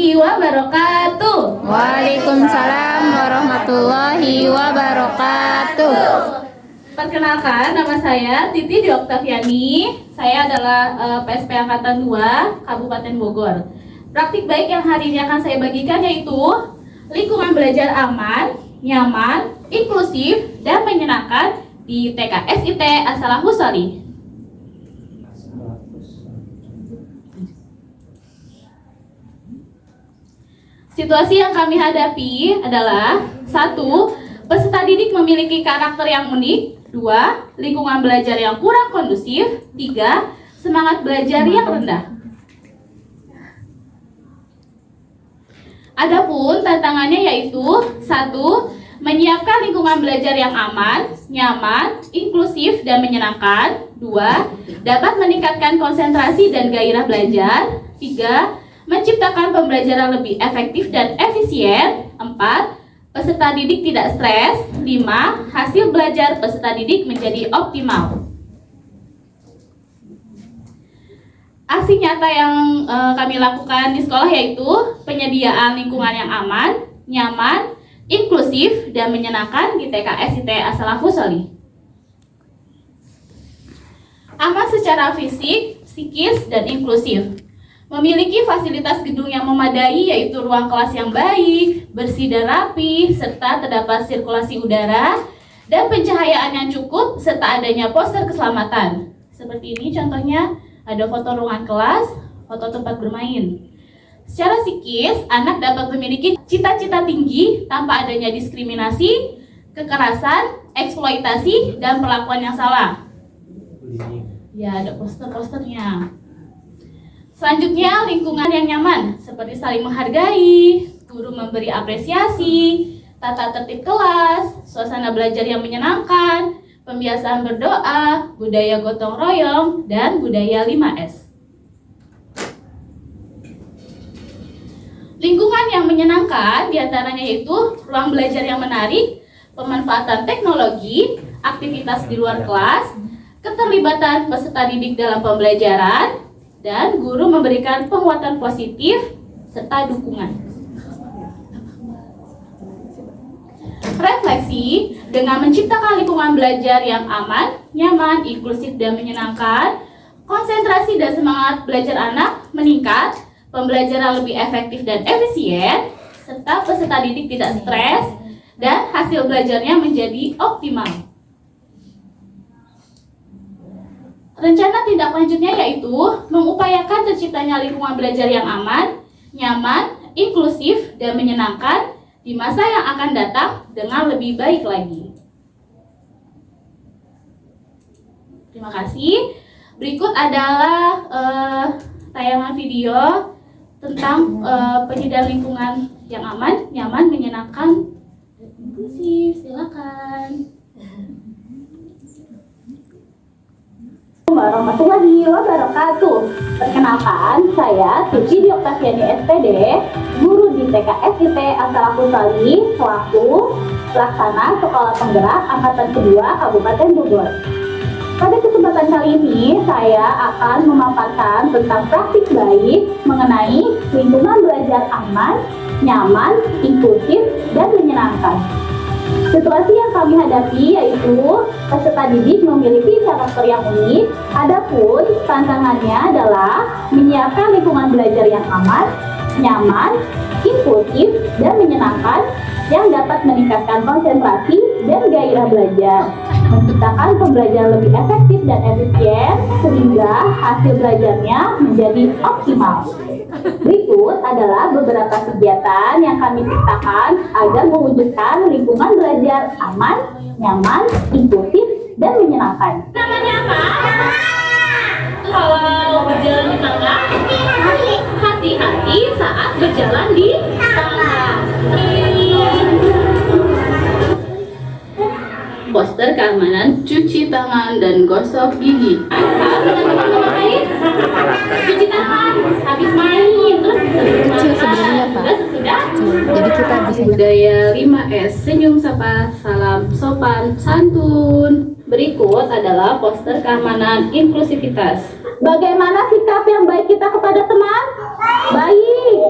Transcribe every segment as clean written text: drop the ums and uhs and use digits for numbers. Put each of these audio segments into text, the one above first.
warahmatullahi wabarakatuh. Waalaikumsalam warahmatullahi wabarakatuh. Perkenalkan, nama saya Titi Dwi Oktaviani. Saya adalah PSP Angkatan 2 Kabupaten Bogor. Praktik baik yang hari ini akan saya bagikan yaitu lingkungan belajar aman, nyaman, inklusif, dan menyenangkan di TK SIT As-Salafus Shalih. Situasi yang kami hadapi adalah 1. Peserta didik memiliki karakter yang unik. 2. Lingkungan belajar yang kurang kondusif. 3. Semangat belajar yang rendah. Adapun tantangannya yaitu 1. Menyiapkan lingkungan belajar yang aman, nyaman, inklusif, dan menyenangkan. 2. Dapat meningkatkan konsentrasi dan gairah belajar. 3. Menciptakan pembelajaran lebih efektif dan efisien. 4. Peserta didik tidak stres. 5. Hasil belajar peserta didik menjadi optimal. Aksi nyata yang kami lakukan di sekolah yaitu penyediaan lingkungan yang aman, nyaman, inklusif, dan menyenangkan di TK SIT As-Salafus Shalih. Aman secara fisik, psikis, dan inklusif. Memiliki fasilitas gedung yang memadai yaitu ruang kelas yang baik, bersih dan rapi, serta terdapat sirkulasi udara dan pencahayaan yang cukup serta adanya poster keselamatan. Seperti ini contohnya, ada foto ruangan kelas, foto tempat bermain. Secara psikis, anak dapat memiliki cita-cita tinggi tanpa adanya diskriminasi, kekerasan, eksploitasi, dan perlakuan yang salah. Ya, ada poster-posternya. Selanjutnya, lingkungan yang nyaman, seperti saling menghargai, guru memberi apresiasi, tata tertib kelas, suasana belajar yang menyenangkan, pembiasaan berdoa, budaya gotong royong, dan budaya 5S. Lingkungan yang menyenangkan diantaranya yaitu ruang belajar yang menarik, pemanfaatan teknologi, aktivitas di luar kelas, keterlibatan peserta didik dalam pembelajaran, dan guru memberikan penguatan positif serta dukungan. Refleksi dengan menciptakan lingkungan belajar yang aman, nyaman, inklusif, dan menyenangkan, konsentrasi dan semangat belajar anak meningkat, pembelajaran lebih efektif dan efisien, serta peserta didik tidak stres, dan hasil belajarnya menjadi optimal. Rencana tindak lanjutnya yaitu mengupayakan terciptanya lingkungan belajar yang aman, nyaman, inklusif, dan menyenangkan di masa yang akan datang dengan lebih baik lagi. Terima kasih. Berikut adalah tayangan video tentang penyediaan lingkungan yang aman, nyaman, menyenangkan, dan inklusif. Silakan. Warahmatullahi wabarakatuh. Perkenalkan, saya Titi Dwi Oktaviani SPD, guru di TK SIT As-Salafus Shalih, selaku pelaksana Sekolah Penggerak Angkatan Kedua Kabupaten Bogor. Pada kesempatan kali ini, saya akan memaparkan tentang praktik baik mengenai lingkungan belajar aman, nyaman, inklusif, dan menyenangkan. Situasi yang kami hadapi yaitu peserta didik memiliki karakter yang unik, adapun tantangannya adalah menyiapkan lingkungan belajar yang aman, nyaman, inklusif, dan menyenangkan yang dapat meningkatkan konsentrasi dan gairah belajar, menciptakan pembelajaran lebih efektif dan efisien sehingga hasil belajarnya menjadi optimal. Berikut adalah beberapa kegiatan yang kami ciptakan agar mewujudkan lingkungan belajar aman, nyaman, inklusif, dan menyenangkan. Namanya apa? Kalau berjalan di tangga, hati-hati saat berjalan di tangga. Poster keamanan cuci tangan dan gosok gigi. Cuci tangan habis main, terus sebenarnya Pak. Sesudah. Jadi kita bisa Budaya 5S, senyum, sapa, salam, sopan, santun. Berikut adalah poster keamanan inklusivitas. Bagaimana sikap yang baik kita kepada teman? Baik.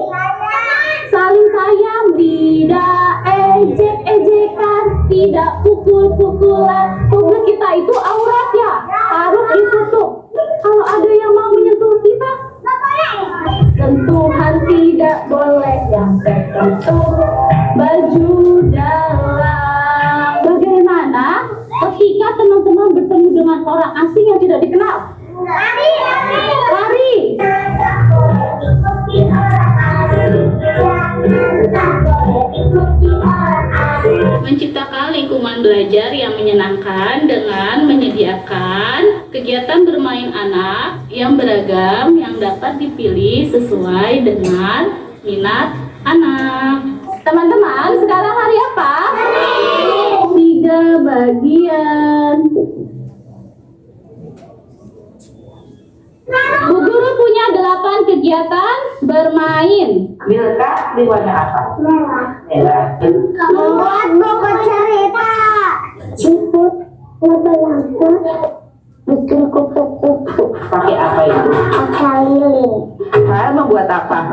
tidak pukul-pukulan. Tubuh kita itu aurat ya, harus ditutup. Kalau ada yang mau menyentuh kita, sentuhan tidak boleh yang tertutup. Baju dalam. Bagaimana ketika teman-teman bertemu dengan orang asing yang tidak dikenal? Lari. Menciptakan lingkungan belajar yang menyenangkan dengan menyediakan kegiatan bermain anak yang beragam yang dapat dipilih sesuai dengan minat anak. Teman-teman, sekarang hari apa? 3 bagian. Bu Guru punya 8 kegiatan bermain. Milka di warna apa? Merah. Membuat buku cerita. Jemput lampu-lampu. Bikin kupu-kupu. Pakai apa itu? Pakai lilin. Membuat apa?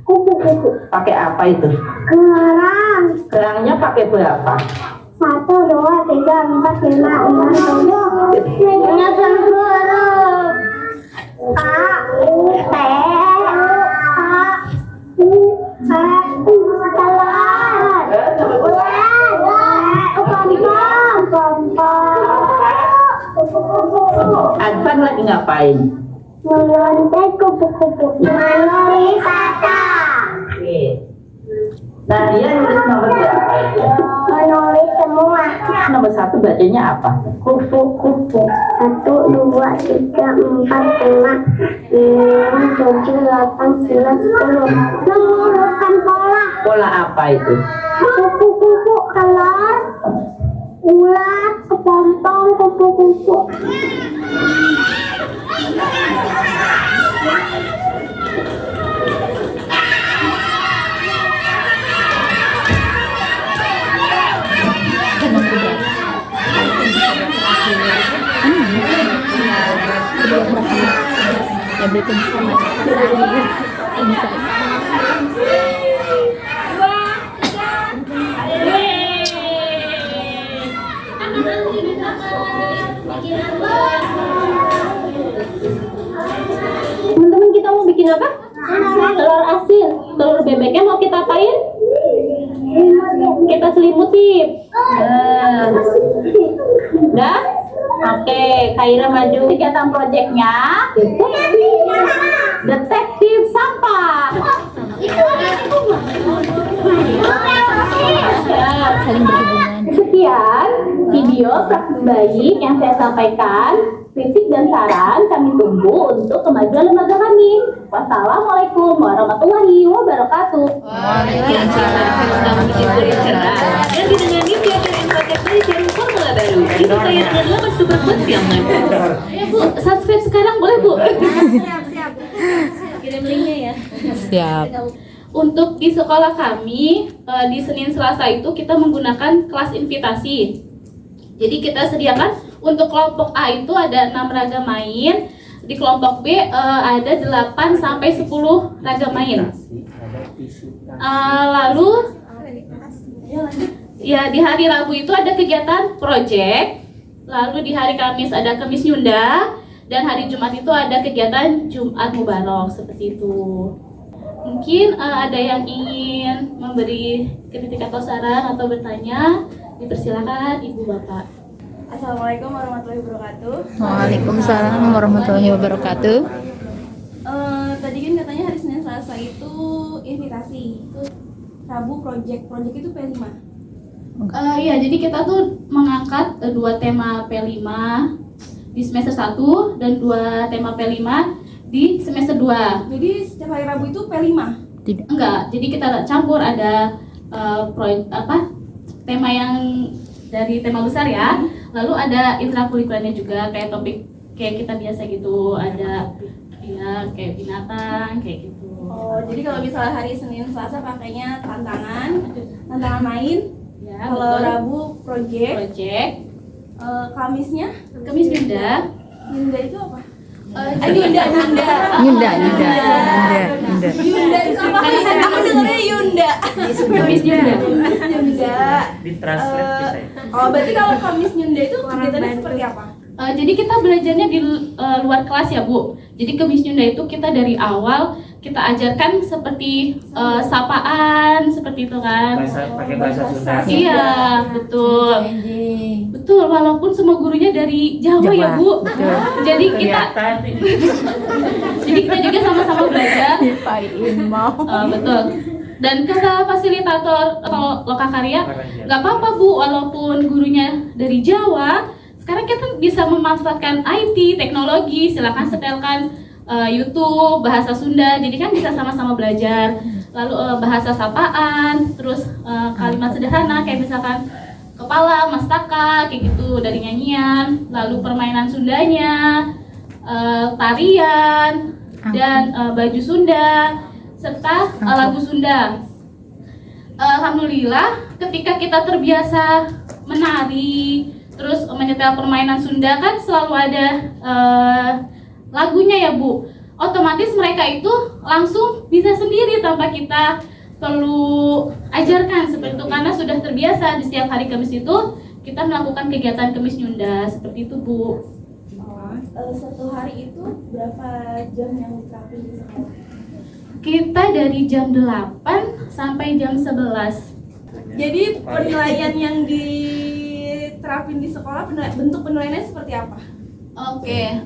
Kupu-kupu. Pakai apa itu? Kerang. Kerangnya pakai berapa? 1, 2, 3, 4, 5, 6, 7. Menyusun huruf. A, U, T, A, U, P, telat. Advan lagi ngapain? Melontek kupu-kupu. Menulis kata. Oke. Nah, dia nulis nomor berapa itu? Menulis semua. Nomor 1 bacanya apa? Kupu-kupu. 1, 2, 3, 4, 5, 6, 7, 8, 9, 10. Mengurutkan pola. Pola apa itu? Kupu-kupu keluar. Ular, kepompong, kupu-kupu. Ya berikan selamat. Ini saya. Teman-teman, kita mau bikin apa? Telur asin. Telur bebeknya mau kita apain? Kita selimuti. Udah? Oke, Kaira maju. Kegiatan proyeknya detektif sampah. Saling berhubungan. Sekian video praktik baik yang saya sampaikan. Kritik dan saran kami tunggu untuk kemajuan lembaga kami. Wassalamualaikum warahmatullahi wabarakatuh. Waalaikumsalam. Dan didengarkan pelajaran informatif belajar formula baru. Itu kayak dengan 8 super buat siangan. Ya Bu, subscribe sekarang boleh Bu? Kirim linknya ya. Siap. Untuk di sekolah kami, di Senin Selasa itu kita menggunakan kelas invitasi. Jadi kita sediakan untuk kelompok A itu ada 6 ragam main, di kelompok B ada 8 sampai 10 ragam main. Lalu ya di hari Rabu itu ada kegiatan project, lalu di hari Kamis ada Kamis Nyunda, dan hari Jumat itu ada kegiatan Jumat Mubarak, seperti itu. Mungkin ada yang ingin memberi kritik atau saran atau bertanya, dipersilakan Ibu Bapak. Assalamualaikum warahmatullahi wabarakatuh. Waalaikumsalam warahmatullahi wabarakatuh. Tadi kan katanya hari Senin Selasa itu invitasi. Rabu project itu P5. Iya, jadi kita tuh mengangkat 2 tema P5 di semester 1 dan 2 tema P5 di semester 2. Jadi setiap hari Rabu itu P5. Tidak. Enggak, jadi kita campur, ada tema yang dari tema besar ya. Lalu ada intrakurikulernya juga, kayak topik kayak kita biasa gitu, ada ya kayak binatang kayak gitu. Oh, jadi kalau misalnya hari Senin Selasa pakainya tantangan main. Ya, Kalau betul. Rabu project. Kamisnya Kamis Nyunda. Yunda itu apa? Yunda. Yunda itu apa? Aku dengarnya Yunda. Kemis Nyunda. Kemis Nyunda. Di translate bisa ya? Oh, berarti kalau Kemis Nyunda itu kegiatannya seperti apa? Jadi kita belajarnya di luar kelas ya Bu. Jadi Kemis Nyunda itu kita dari awal kita ajarkan seperti sapaan seperti itu kan. Pakai bahasa Sunda. Iya, betul. Betul, walaupun semua gurunya dari Jawa ya Bu. Jadi kita Kelihatan ini. jadi kita juga sama-sama belajar. Betul. Dan kata fasilitator atau lokakarya, nggak apa-apa Bu, walaupun gurunya dari Jawa, sekarang kita bisa memanfaatkan IT, teknologi, silakan setelkan YouTube, bahasa Sunda, jadi kan bisa sama-sama belajar. Lalu bahasa sapaan, terus kalimat sederhana kayak misalkan kepala, mastaka, kayak gitu dari nyanyian, lalu permainan Sundanya, tarian, dan baju Sunda, serta lagu Sunda. Alhamdulillah, ketika kita terbiasa menari, terus menyetel permainan Sunda kan selalu ada lagunya ya Bu. Otomatis mereka itu langsung bisa sendiri tanpa kita perlu ajarkan seperti itu, karena sudah terbiasa di setiap hari Kamis itu kita melakukan kegiatan Kemis Nyunda seperti itu Bu. Satu hari itu berapa jam yang diterapin di sekolah? Kita dari jam 8 sampai jam 11. Jadi penilaian yang diterapin di sekolah, bentuk penilaiannya seperti apa? Oke,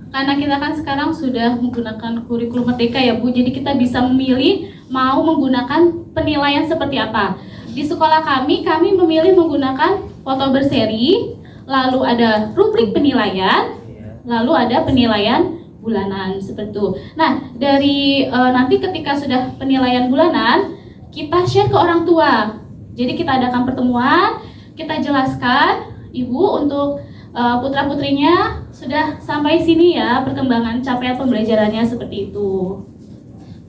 karena kita kan sekarang sudah menggunakan kurikulum Merdeka ya Bu, jadi kita bisa memilih mau menggunakan penilaian seperti apa. Di sekolah kami memilih menggunakan foto berseri, lalu ada rubrik penilaian, lalu ada penilaian bulanan seperti itu. Nah, dari nanti ketika sudah penilaian bulanan, kita share ke orang tua. Jadi kita adakan pertemuan, kita jelaskan, Ibu untuk putra-putrinya sudah sampai sini ya perkembangan capaian pembelajarannya seperti itu.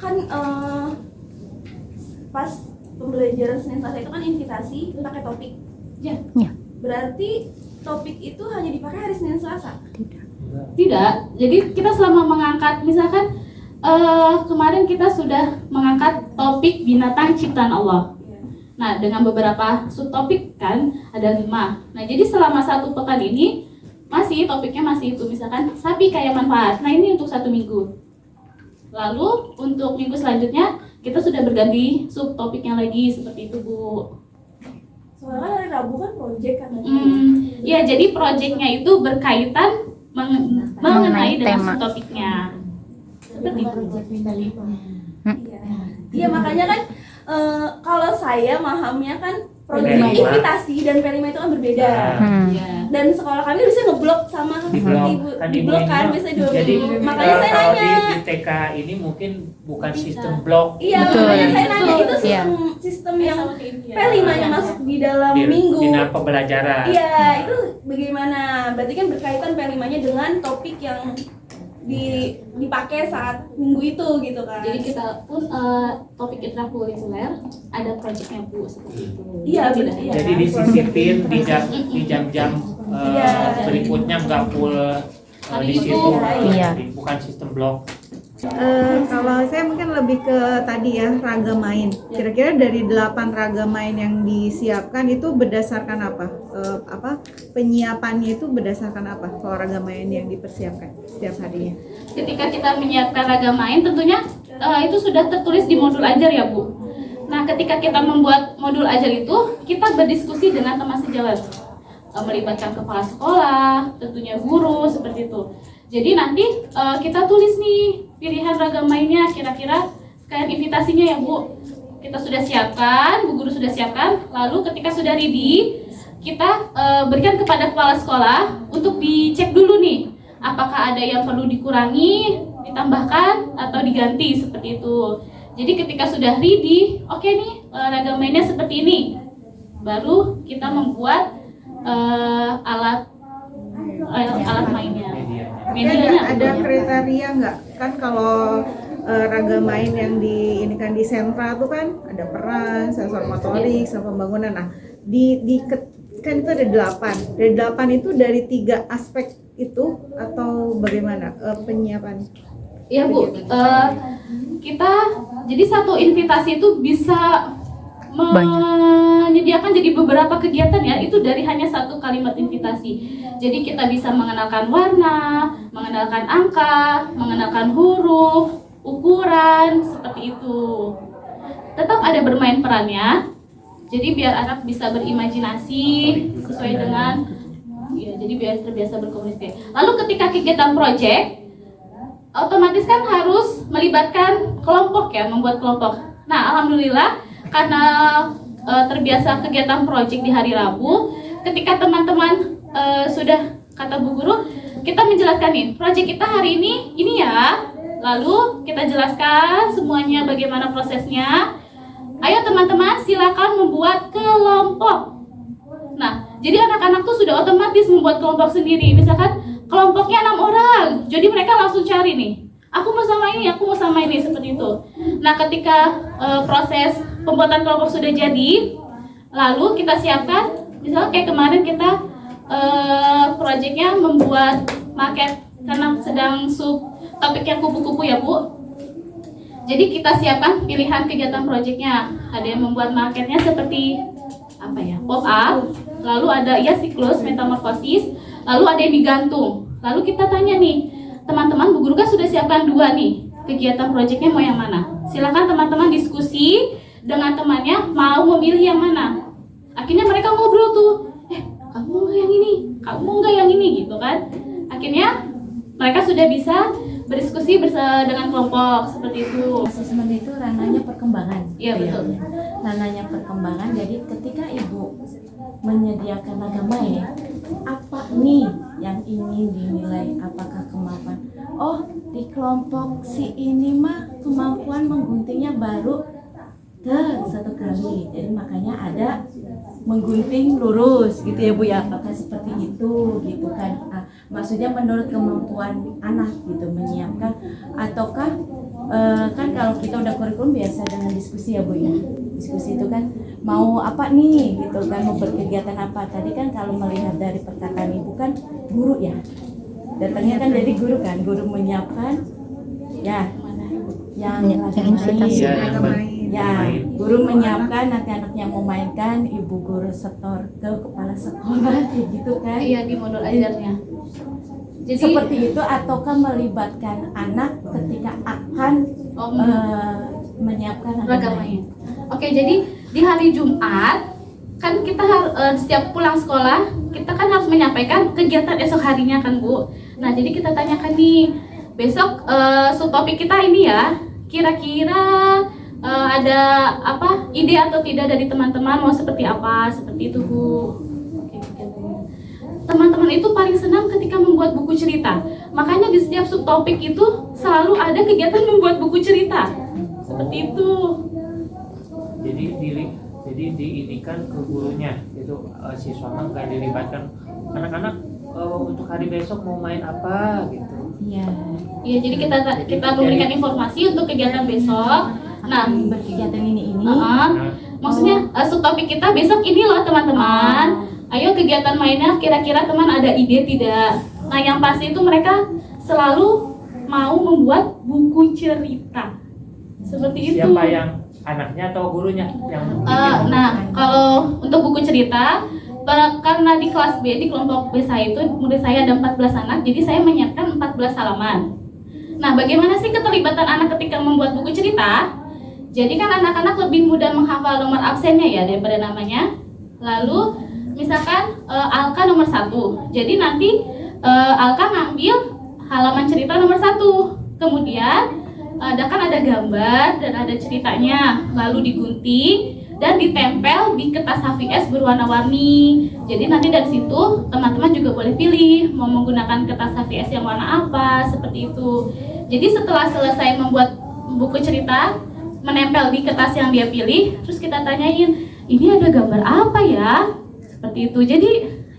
Kan pas pembelajaran Senin Selasa itu kan invitasi pakai topik. Ya. Berarti topik itu hanya dipakai hari Senin Selasa? Tidak. Jadi kita selama mengangkat, misalkan kemarin kita sudah mengangkat topik binatang ciptaan Allah. Nah, dengan beberapa subtopik kan ada 5. Nah, jadi selama 1 pekan ini topiknya masih itu, misalkan sapi kaya manfaat. Nah, ini untuk 1 minggu. Lalu untuk minggu selanjutnya kita sudah berganti subtopiknya lagi seperti itu Bu. Soalnya kan hari Rabu kan project kan. Ya, jadi projectnya itu berkaitan mengenai dengan tema subtopiknya. Seperti itu. Iya, makanya kan kalau saya mahamnya kan program P5. invitasi dan P5 itu kan berbeda. Ya. Dan sekolah kami bisa ngeblok sama Diblok. diblok kan bisa Jadi makanya saya kalau nanya. di TK ini mungkin bukan sistem blok. Iya, Betul. makanya saya nanya itu Iya. sistem yang P5-nya masuk di dalam minggu. Di dalam pembelajaran. Iya, itu bagaimana? Berarti kan berkaitan P5-nya dengan topik yang dipakai saat minggu itu gitu kan. Jadi kita pun topik ekstrakurikuler ada proyeknya Bu seperti itu. Iya, Tidak. benar. Jadi disisipin di jam-jam Iya. berikutnya nggak full di Itu, situ. iya. Bukan sistem blok. Kalau saya mungkin lebih ke tadi ya, raga main. Kira-kira dari 8 raga main yang disiapkan itu berdasarkan apa? Penyiapannya itu berdasarkan apa? Kalau raga main yang dipersiapkan setiap harinya? Ketika kita menyiapkan ragam main tentunya itu sudah tertulis di modul ajar ya Bu. Nah, ketika kita membuat modul ajar itu kita berdiskusi dengan teman sejawat, melibatkan kepala sekolah, tentunya guru seperti itu. Jadi nanti kita tulis nih pilihan ragam mainnya, kira-kira sekalian invitasinya ya Bu. Kita sudah siapkan, Bu Guru sudah siapkan. Lalu ketika sudah ready, kita berikan kepada kepala sekolah untuk dicek dulu nih, apakah ada yang perlu dikurangi, ditambahkan atau diganti seperti itu. Jadi ketika sudah ready, oke nih ragam mainnya seperti ini, baru kita membuat alat mainnya. Ada kriteria nggak? Kan kalau raga main yang kan di sentra tuh kan ada peran, sensor motorik, sama pembangunan. Nah, kan itu ada 8. Dari 8 itu dari 3 aspek itu atau bagaimana penyiapan? Iya Bu, kita jadi satu invitasi itu bisa menyediakan jadi beberapa kegiatan ya, itu dari hanya satu kalimat invitasi. Jadi kita bisa mengenalkan warna, mengenalkan angka, mengenalkan huruf, ukuran, seperti itu. Tetap ada bermain perannya, jadi biar anak bisa berimajinasi sesuai dengan, ya, jadi biar terbiasa berkomunikasi. Lalu ketika kegiatan proyek, otomatis kan harus melibatkan kelompok ya, membuat kelompok. Nah, alhamdulillah karena terbiasa kegiatan proyek di hari Rabu, ketika teman-teman sudah kata Bu Guru, kita menjelaskan nih, proyek kita hari ini ya. Lalu kita jelaskan semuanya bagaimana prosesnya. Ayo teman-teman silakan membuat kelompok. Nah, jadi anak-anak tuh sudah otomatis membuat kelompok sendiri. Misalkan kelompoknya 6 orang, jadi mereka langsung cari nih, aku mau sama ini, aku mau sama ini, seperti itu. Nah, ketika proses pembuatan kelompok sudah jadi, lalu kita siapkan, misalnya kayak kemarin kita proyeknya membuat maket karena sedang topiknya kupu-kupu ya Bu. Jadi kita siapkan pilihan kegiatan proyeknya. Ada yang membuat maketnya seperti apa ya, pop up, lalu ada ya siklus metamorfosis, lalu ada yang digantung. Lalu kita tanya nih, teman-teman, Bu Guru kan sudah siapkan 2 nih kegiatan proyeknya, mau yang mana? Silakan teman-teman diskusi dengan temannya, mau memilih yang mana. Akhirnya mereka ngobrol tuh, kamu nggak yang ini, kamu nggak yang ini, gitu kan. Akhirnya mereka sudah bisa berdiskusi dengan kelompok, seperti itu. Asesmen itu ranahnya perkembangan. Iya, betul. Ranahnya perkembangan, jadi ketika Ibu menyediakan ragam main, apa nih yang ingin dinilai, apakah kemampuan? Oh, di kelompok si ini mah kemampuan mengguntingnya baru satu kali, jadi makanya ada menggunting lurus gitu ya Bu ya, apakah seperti itu gitu kan. Maksudnya menurut kemampuan anak gitu menyiapkan, ataukah kan kalau kita udah kurikulum biasa dengan diskusi ya Bu ya, diskusi itu kan mau apa nih gitu kan, mau berkegiatan apa. Tadi kan kalau melihat dari perkataan Ibu kan guru ya, datangnya kan jadi guru kan, guru menyiapkan ya yang main. Ya, guru menyiapkan, nanti anaknya mau mainkan, ibu guru setor ke kepala sekolah kayak gitu kan. Iya, di modul ajarnya. Jadi seperti itu, ataukah melibatkan anak ketika akan menyiapkan ragam main. Oke, jadi di hari Jumat kan kita setiap pulang sekolah kita kan harus menyampaikan kegiatan esok harinya kan Bu. Nah, jadi kita tanyakan nih, besok subtopik kita ini ya, kira-kira ada apa ide atau tidak dari teman-teman, mau seperti apa, seperti itu Bu. Teman-teman itu paling senang ketika membuat buku cerita, makanya di setiap subtopik itu selalu ada kegiatan membuat buku cerita, seperti itu. Jadi diinikan ke gurunya itu, siswa mah nggak dilibatkan anak-anak untuk hari besok mau main apa gitu. Iya. Iya, jadi kita memberikan informasi untuk kegiatan besok. Nah, berkegiatan ini. Maksudnya subtopik kita besok ini loh teman-teman. Ayo kegiatan mainnya kira-kira teman ada ide tidak? Nah, yang pasti itu mereka selalu mau membuat buku cerita. Seperti itu. Siapa yang anaknya atau gurunya yang bikin? Nah, kalau untuk buku cerita, karena di kelas B, di kelompok B saya itu murid saya ada 14 anak, jadi saya menyiapkan 14 halaman. Nah, bagaimana sih keterlibatan anak ketika membuat buku cerita? Jadi kan anak-anak lebih mudah menghafal nomor absennya ya daripada namanya. Lalu misalkan Alka nomor 1, jadi nanti Alka ngambil halaman cerita nomor 1. Kemudian kan ada gambar dan ada ceritanya, lalu digunting dan ditempel di kertas HVS berwarna-warni. Jadi nanti dari situ teman-teman juga boleh pilih mau menggunakan kertas HVS yang warna apa, seperti itu. Jadi setelah selesai membuat buku cerita, menempel di kertas yang dia pilih, terus kita tanyain, ini ada gambar apa ya? Seperti itu. Jadi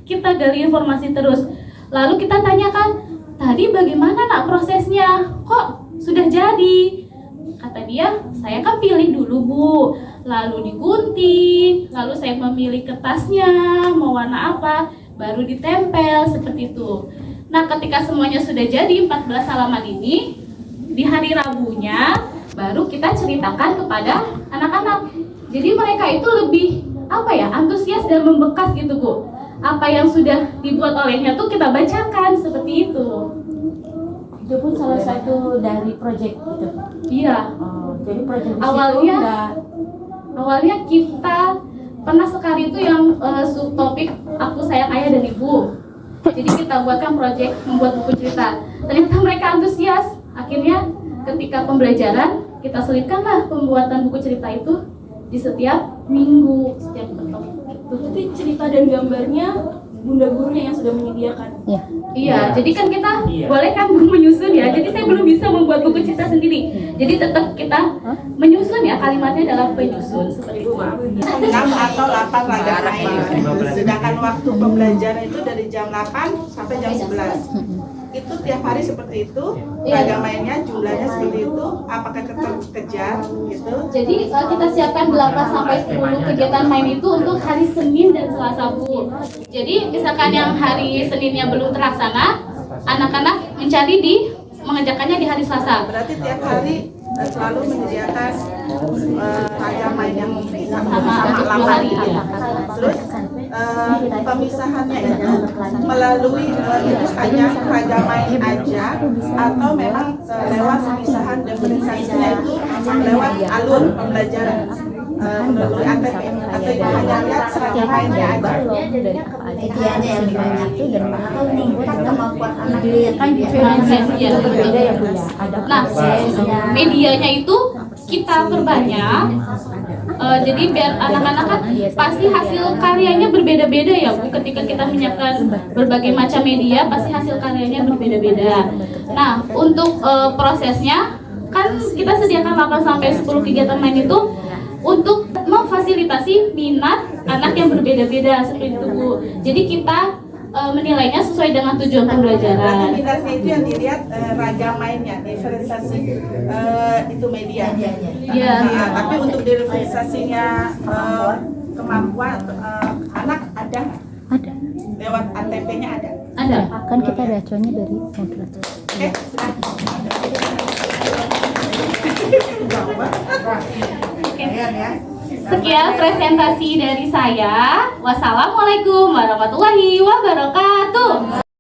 kita gali informasi terus. Lalu kita tanyakan, tadi bagaimana nak prosesnya? Kok sudah jadi? Kata dia, saya kan pilih dulu Bu, lalu digunting, lalu saya memilih kertasnya, mau warna apa, baru ditempel, seperti itu. Nah, ketika semuanya sudah jadi 14 halaman ini, di hari Rabunya baru kita ceritakan kepada anak-anak. Jadi mereka itu lebih antusias dan membekas gitu Bu. Apa yang sudah dibuat olehnya tuh kita bacakan seperti itu. Itu pun salah satu dari proyek gitu. Iya. Jadi proyek di Awalnya- situ nggak Awalnya kita pernah sekali itu yang subtopik aku sayang ayah dan ibu. Jadi kita buatkan proyek membuat buku cerita. Ternyata mereka antusias. Akhirnya ketika pembelajaran kita selipkanlah pembuatan buku cerita itu di setiap minggu, setiap topik. Berarti cerita dan gambarnya bunda gurunya yang sudah menyediakan. Iya, jadi kan kita Iya. boleh kan menyusun ya. Jadi saya belum bisa membuat buku cerita sendiri. Jadi tetap kita menyusun ya, kalimatnya adalah penyusun seperti itu. 6 atau 8 raga main. Sedangkan waktu pembelajaran itu dari jam 8 sampai jam 11. Itu tiap hari seperti itu, raga mainnya jumlahnya seperti itu, apakah kejar gitu? Jadi kita siapkan 8 sampai 10 kegiatan main itu untuk hari Senin dan Selasa Bu. Jadi misalkan yang hari Seninnya belum terlaksana, anak-anak mengerjakannya di hari Selasa. Berarti tiap hari selalu menyediakan raga main yang sama 8 hari. gitu. Terus pemisahannya itu melalui itu hanya raga main aja atau memang lewat pemisahan diferensiasinya itu lewat alur pembelajaran melalui ATP atau itu hanya lihat raga mainnya aja. Medianya yang dimain itu dan atau membuat kemampuan anaknya kan diferensiasinya itu berbeda ya Bu ya. Ada Nah, prosesnya. medianya itu kita perbanyak. Jadi biar anak-anak kan pasti hasil karyanya berbeda-beda ya Bu. Ketika kita menyiapkan berbagai macam media, pasti hasil karyanya berbeda-beda. Nah, untuk prosesnya kan kita sediakan 8 sampai 10 kegiatan main itu untuk memfasilitasi minat anak yang berbeda-beda seperti itu Bu. Jadi kita menilainya sesuai dengan tujuan Berarti pembelajaran. minatnya itu yang dilihat raga mainnya, diferensiasi itu media. Iya. Nah, tapi untuk diferensiasinya kemampuan anak ada nggak? Ada. Lewat ATP-nya ada. Ada. Kan kita ada acuannya dari moderator. Sekian presentasi dari saya. Wassalamualaikum warahmatullahi wabarakatuh.